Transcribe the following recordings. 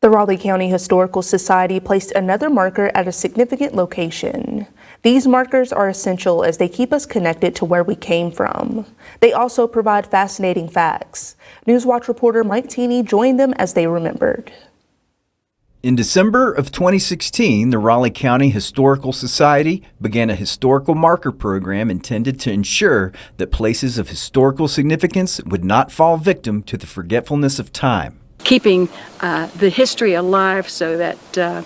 The Raleigh County Historical Society placed another marker at a significant location. These markers are essential as they keep us connected to where we came from. They also provide fascinating facts. Newswatch reporter Mike Teeney joined them as they remembered. In December of 2016, the Raleigh County Historical Society began a historical marker program intended to ensure that places of historical significance would not fall victim to the forgetfulness of time. Keeping the history alive so that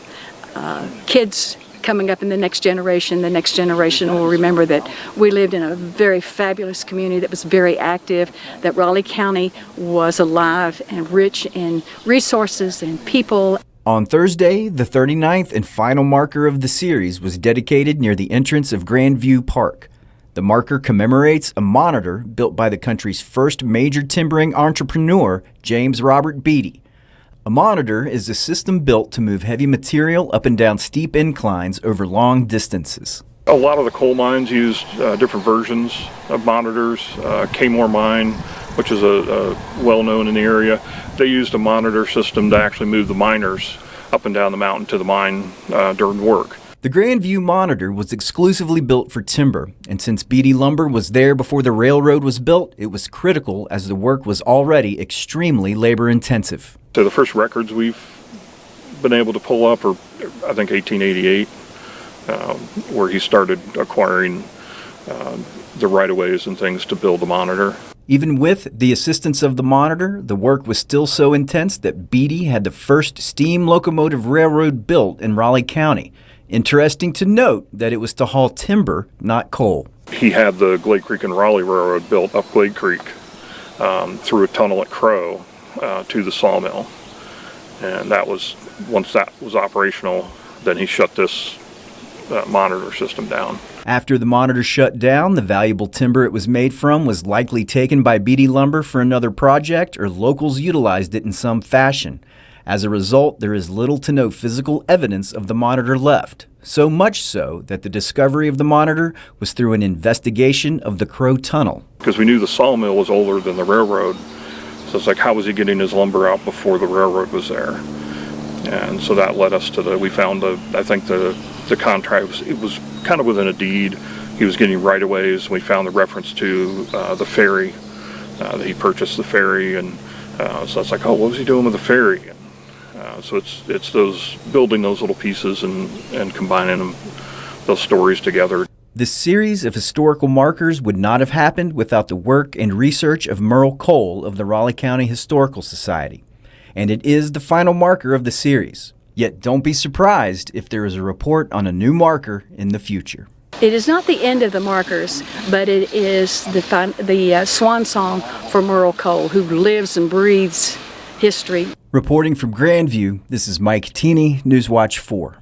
kids coming up in the next generation will remember that we lived in a very fabulous community that was very active, that Raleigh County was alive and rich in resources and people. On Thursday, the 39th and final marker of the series was dedicated near the entrance of Grandview Park. The marker commemorates a monitor built by the country's first major timbering entrepreneur, James Robert Beatty. A monitor is a system built to move heavy material up and down steep inclines over long distances. A lot of the coal mines used different versions of monitors. Kmore Mine, which is well-known in the area, they used a monitor system to actually move the miners up and down the mountain to the mine during work. The Grandview Monitor was exclusively built for timber, and since Beatty lumber was there before the railroad was built, it was critical as the work was already extremely labor-intensive. So the first records we've been able to pull up are, I think, 1888, where he started acquiring the right-of-ways and things to build the monitor. Even with the assistance of the monitor, the work was still so intense that Beatty had the first steam locomotive railroad built in Raleigh County. Interesting to note that it was to haul timber, not coal. He had the Glade Creek and Raleigh Railroad built up Glade Creek through a tunnel at Crow to the sawmill. And that was, once that was operational, then he shut this monitor system down. After the monitor shut down, the valuable timber it was made from was likely taken by Beatty Lumber for another project, or locals utilized it in some fashion. As a result, there is little to no physical evidence of the monitor left, so much so that the discovery of the monitor was through an investigation of the Crow Tunnel. Because we knew the sawmill was older than the railroad, so it's like, how was he getting his lumber out before the railroad was there? And so that led us to we found I think the contract, it was kind of within a deed. He was getting right-of-ways. We found the reference to the ferry, that he purchased the ferry, and so it's like, oh, what was he doing with the ferry? So it's those building those little pieces and combining those stories together. This series of historical markers would not have happened without the work and research of Merle Cole of the Raleigh County Historical Society. And it is the final marker of the series. Yet don't be surprised if there is a report on a new marker in the future. It is not the end of the markers, but it is the swan song for Merle Cole, who lives and breathes history. Reporting from Grandview, this is Mike Teeney, Newswatch 4.